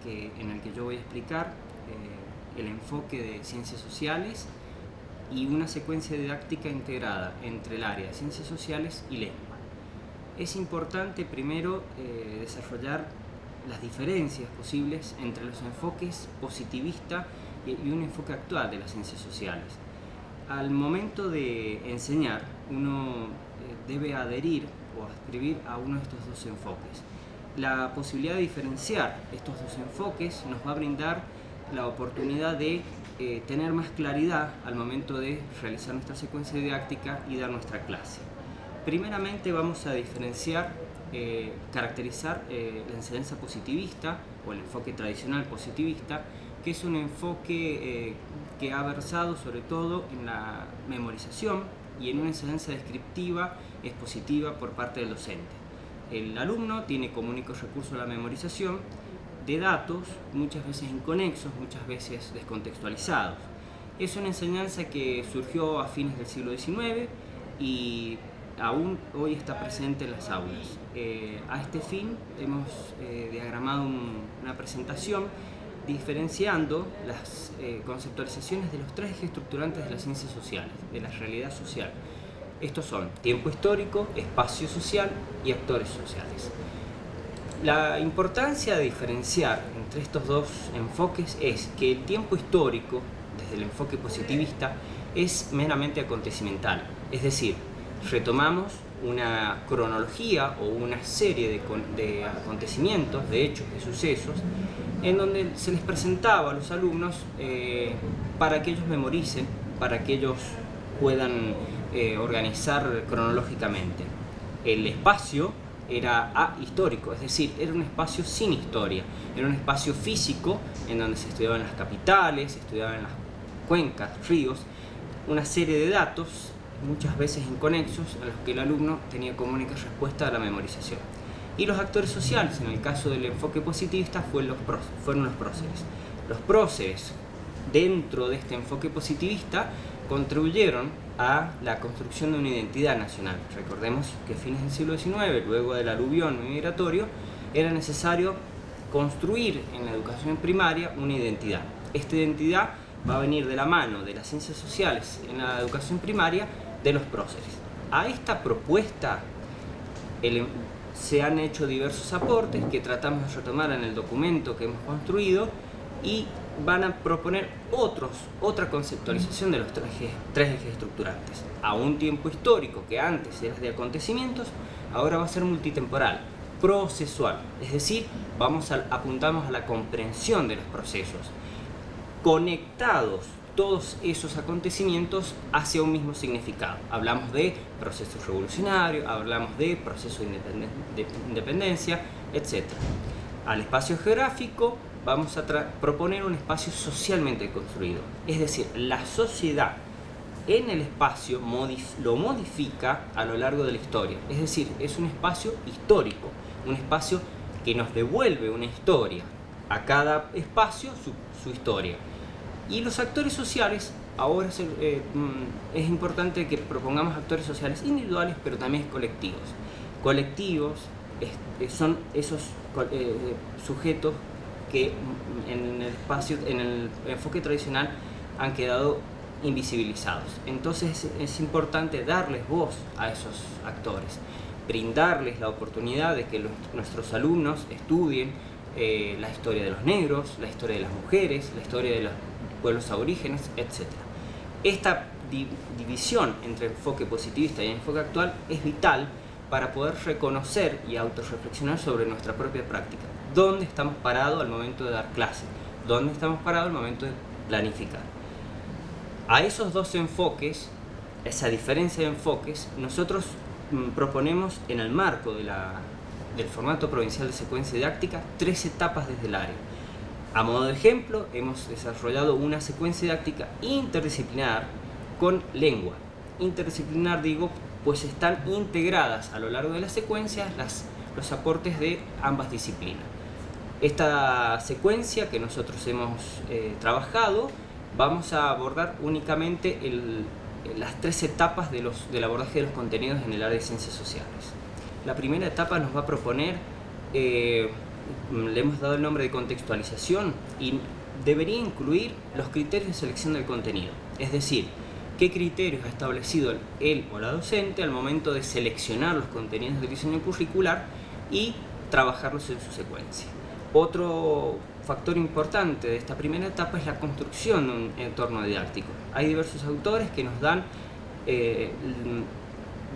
en el que yo voy a explicar el enfoque de ciencias sociales y una secuencia didáctica integrada entre el área de ciencias sociales y lengua. Es importante primero desarrollar las diferencias posibles entre los enfoques positivista y un enfoque actual de las ciencias sociales. Al momento de enseñar, uno debe adherir o adscribir a uno de estos dos enfoques. La posibilidad de diferenciar estos dos enfoques nos va a brindar la oportunidad de tener más claridad al momento de realizar nuestra secuencia didáctica y dar nuestra clase. Primeramente vamos a diferenciar, caracterizar la enseñanza positivista o el enfoque tradicional positivista, que es un enfoque que ha versado sobre todo en la memorización y en una enseñanza descriptiva expositiva por parte del docente. El alumno tiene como único recurso la memorización de datos, muchas veces inconexos, muchas veces descontextualizados. Es una enseñanza que surgió a fines del siglo XIX y aún hoy está presente en las aulas. A este fin hemos diagramado una presentación diferenciando las conceptualizaciones de los tres ejes estructurantes de las ciencias sociales, de la realidad social. Estos son tiempo histórico, espacio social y actores sociales. La importancia de diferenciar entre estos dos enfoques es que el tiempo histórico, desde el enfoque positivista, es meramente acontecimental, es decir, retomamos una cronología o una serie de acontecimientos, de hechos, de sucesos, en donde se les presentaba a los alumnos para que ellos memoricen, para que ellos puedan organizar cronológicamente. El espacio era ahistórico, es decir, era un espacio sin historia, era un espacio físico en donde se estudiaban las capitales, se estudiaban las cuencas, ríos, una serie de datos, muchas veces inconexos, a los que el alumno tenía como única respuesta a la memorización. Y los actores sociales, en el caso del enfoque positivista, fueron los próceres. Los próceres, dentro de este enfoque positivista, contribuyeron a la construcción de una identidad nacional. Recordemos que a fines del siglo XIX, luego del aluvión migratorio, era necesario construir en la educación primaria una identidad. Esta identidad va a venir de la mano de las ciencias sociales en la educación primaria de los próceres. A esta propuesta se han hecho diversos aportes que tratamos de retomar en el documento que hemos construido y van a proponer otra conceptualización de los tres ejes estructurantes. A un tiempo histórico que antes era de acontecimientos, ahora va a ser multitemporal, procesual, es decir, apuntamos a la comprensión de los procesos, conectados todos esos acontecimientos hacia un mismo significado. Hablamos de procesos revolucionarios, hablamos de procesos de independencia, etc. Al espacio geográfico vamos a proponer un espacio socialmente construido, es decir, la sociedad en el espacio lo modifica a lo largo de la historia, es decir, es un espacio histórico, un espacio que nos devuelve una historia, a cada espacio su historia. Y los actores sociales, ahora es importante que propongamos actores sociales individuales, pero también colectivos. Colectivos son esos sujetos que en el enfoque tradicional han quedado invisibilizados. Entonces es importante darles voz a esos actores, brindarles la oportunidad de que nuestros alumnos estudien la historia de los negros, la historia de las mujeres, la historia de los pueblos aborígenes, etc. Esta división entre enfoque positivista y enfoque actual es vital para poder reconocer y autorreflexionar sobre nuestra propia práctica. ¿Dónde estamos parados al momento de dar clase? ¿Dónde estamos parados al momento de planificar? A esos dos enfoques, esa diferencia de enfoques, nosotros proponemos en el marco del formato provincial de secuencia didáctica 3 etapas desde el área. A modo de ejemplo, hemos desarrollado una secuencia didáctica interdisciplinar con lengua. Interdisciplinar digo, pues están integradas a lo largo de la secuencia los aportes de ambas disciplinas. Esta secuencia que nosotros hemos trabajado, vamos a abordar únicamente las 3 etapas del abordaje de los contenidos en el área de ciencias sociales. La primera etapa nos va a proponer le hemos dado el nombre de contextualización y debería incluir los criterios de selección del contenido. Es decir, qué criterios ha establecido él o la docente al momento de seleccionar los contenidos del diseño curricular y trabajarlos en su secuencia. Otro factor importante de esta primera etapa es la construcción de un entorno didáctico. Hay diversos autores que nos dan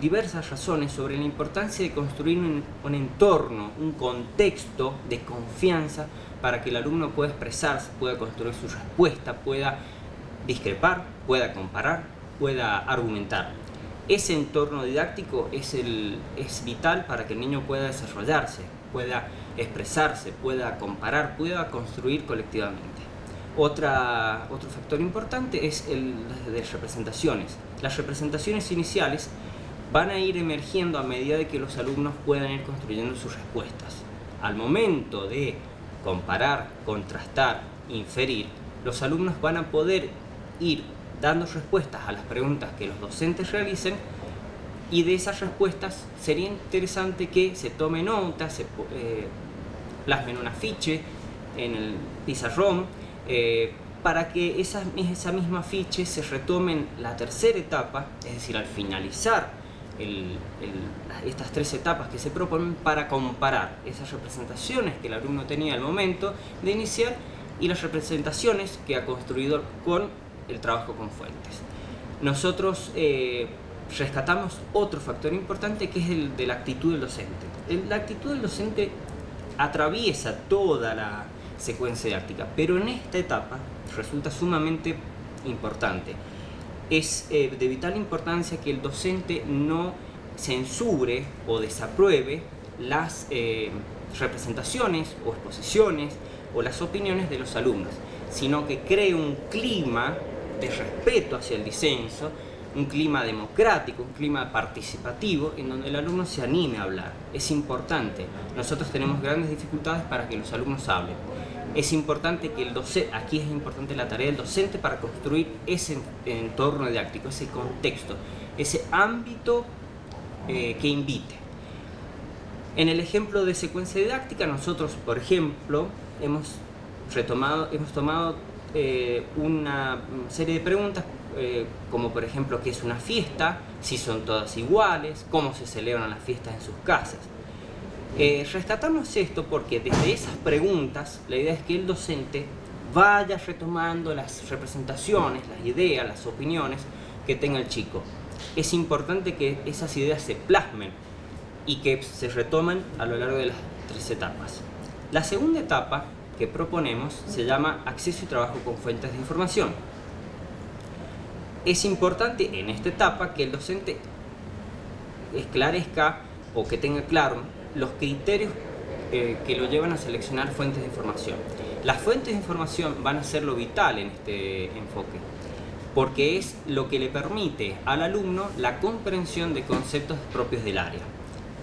diversas razones sobre la importancia de construir un entorno, un contexto de confianza para que el alumno pueda expresarse, pueda construir su respuesta, pueda discrepar, pueda comparar, pueda argumentar. Ese entorno didáctico es vital para que el niño pueda desarrollarse, pueda expresarse, pueda comparar, pueda construir colectivamente. Otro factor importante es el de representaciones. Las representaciones iniciales van a ir emergiendo a medida de que los alumnos puedan ir construyendo sus respuestas. Al momento de comparar, contrastar, inferir, los alumnos van a poder ir dando respuestas a las preguntas que los docentes realicen, y de esas respuestas sería interesante que se tome nota, se plasme en un afiche, en el pizarrón, para que esa misma afiche se retome en la tercera etapa, es decir, al finalizar estas 3 etapas que se proponen, para comparar esas representaciones que el alumno tenía al momento de iniciar y las representaciones que ha construido con el trabajo con fuentes. Nosotros rescatamos otro factor importante, que es el de la actitud del docente. La actitud del docente atraviesa toda la secuencia didáctica, pero en esta etapa resulta sumamente importante. Es de vital importancia que el docente no censure o desapruebe las representaciones o exposiciones o las opiniones de los alumnos, sino que cree un clima de respeto hacia el disenso, un clima democrático, un clima participativo, en donde el alumno se anime a hablar. Es importante. Nosotros tenemos grandes dificultades para que los alumnos hablen. Es importante que aquí es importante la tarea del docente para construir ese entorno didáctico, ese contexto, ese ámbito que invite. En el ejemplo de secuencia didáctica, nosotros, por ejemplo, hemos tomado una serie de preguntas, como por ejemplo, ¿qué es una fiesta? Si son todas iguales, cómo se celebran las fiestas en sus casas. Rescatamos esto porque desde esas preguntas la idea es que el docente vaya retomando las representaciones, las ideas, las opiniones que tenga el chico. Es importante que esas ideas se plasmen y que se retomen a lo largo de las 3 etapas. La segunda etapa que proponemos se llama acceso y trabajo con fuentes de información. Es importante en esta etapa que el docente esclarezca o que tenga claro los criterios que lo llevan a seleccionar fuentes de información. Las fuentes de información van a ser lo vital en este enfoque, porque es lo que le permite al alumno la comprensión de conceptos propios del área.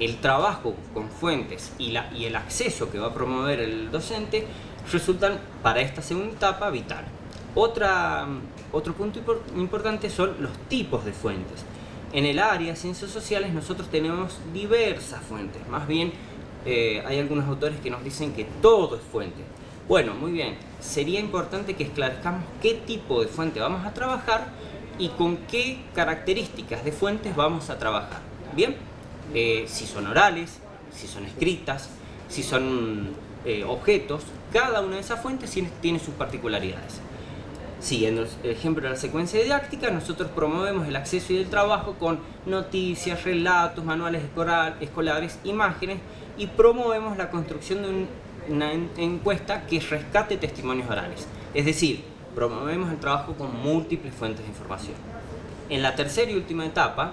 El trabajo con fuentes y el acceso que va a promover el docente resultan para esta segunda etapa vital. Otro punto importante son los tipos de fuentes. En el área de ciencias sociales nosotros tenemos diversas fuentes, más bien hay algunos autores que nos dicen que todo es fuente. Bueno, muy bien, sería importante que esclarezcamos qué tipo de fuente vamos a trabajar y con qué características de fuentes vamos a trabajar. Bien, si son orales, si son escritas, si son objetos, cada una de esas fuentes tiene sus particularidades. Siguiendo el ejemplo de la secuencia didáctica, nosotros promovemos el acceso y el trabajo con noticias, relatos, manuales escolares, imágenes, y promovemos la construcción de una encuesta que rescate testimonios orales. Es decir, promovemos el trabajo con múltiples fuentes de información. En la tercera y última etapa,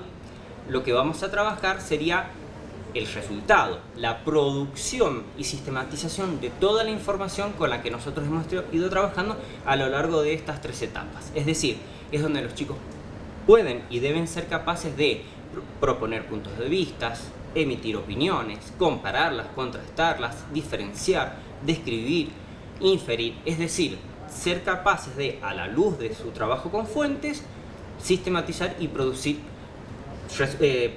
lo que vamos a trabajar sería el resultado, la producción y sistematización de toda la información con la que nosotros hemos ido trabajando a lo largo de estas 3 etapas. Es decir, es donde los chicos pueden y deben ser capaces de proponer puntos de vista, emitir opiniones, compararlas, contrastarlas, diferenciar, describir, inferir, es decir, ser capaces de, a la luz de su trabajo con fuentes, sistematizar y producir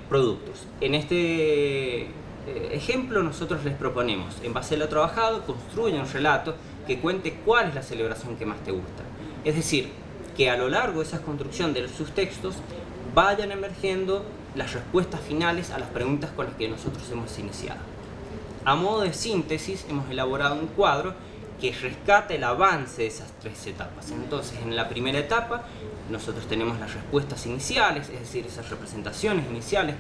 productos. En este ejemplo, nosotros les proponemos, en base a lo trabajado, construye un relato que cuente cuál es la celebración que más te gusta. Es decir, que a lo largo de esa construcción de sus textos vayan emergiendo las respuestas finales a las preguntas con las que nosotros hemos iniciado. A modo de síntesis, hemos elaborado un cuadro que rescata el avance de esas 3 etapas. Entonces, en la primera etapa, nosotros tenemos las respuestas iniciales, es decir, esas representaciones iniciales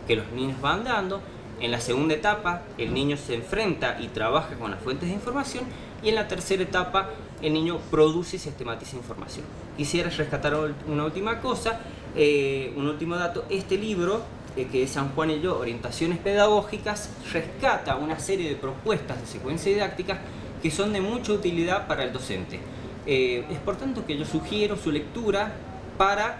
que los niños van dando. En la segunda etapa, el niño se enfrenta y trabaja con las fuentes de información. Y en la tercera etapa, el niño produce y sistematiza información. Quisiera rescatar una última cosa, un último dato. Este libro, que es San Juan y yo, Orientaciones Pedagógicas, rescata una serie de propuestas de secuencia didáctica que son de mucha utilidad para el docente. Es por tanto que yo sugiero su lectura para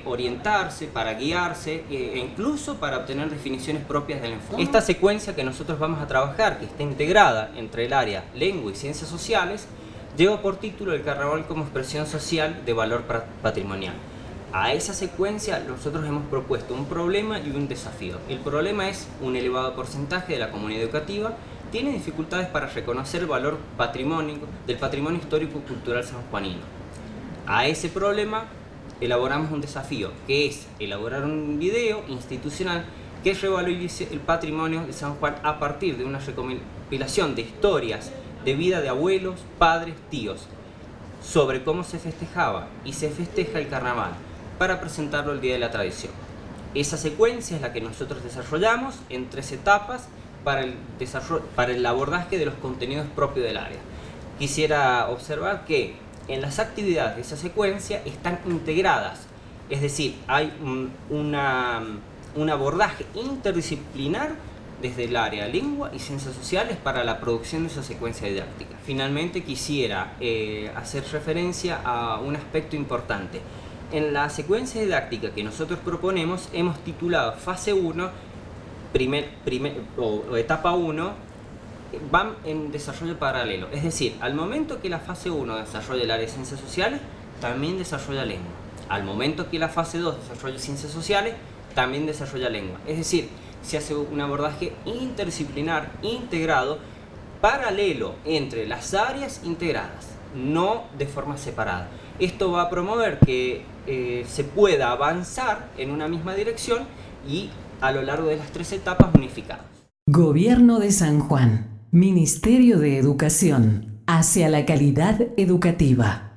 orientarse, para guiarse e incluso para obtener definiciones propias del enfoque. Esta secuencia que nosotros vamos a trabajar, que está integrada entre el área lengua y ciencias sociales, lleva por título El Carnaval como expresión social de valor patrimonial. A esa secuencia nosotros hemos propuesto un problema y un desafío. El problema es un elevado porcentaje de la comunidad educativa tiene dificultades para reconocer el valor del patrimonio histórico-cultural sanjuanino. A ese problema elaboramos un desafío, que es elaborar un video institucional que revalorice el patrimonio de San Juan a partir de una recopilación de historias de vida de abuelos, padres, tíos, sobre cómo se festejaba y se festeja el carnaval, para presentarlo el día de la tradición. Esa secuencia es la que nosotros desarrollamos en 3 etapas para el abordaje de los contenidos propios del área. Quisiera observar que en las actividades de esa secuencia están integradas, es decir, hay un abordaje interdisciplinar desde el área lengua y ciencias sociales para la producción de esa secuencia didáctica. Finalmente quisiera hacer referencia a un aspecto importante. En la secuencia didáctica que nosotros proponemos hemos titulado fase 1, o etapa 1, van en desarrollo paralelo. Es decir, al momento que la fase 1 desarrolla el área de ciencias sociales, también desarrolla lengua. Al momento que la fase 2 desarrolla ciencias sociales, también desarrolla lengua. Es decir, se hace un abordaje interdisciplinar, integrado, paralelo entre las áreas integradas, no de forma separada. Esto va a promover que se pueda avanzar en una misma dirección y a lo largo de las 3 etapas unificadas. Gobierno de San Juan, Ministerio de Educación, hacia la calidad educativa.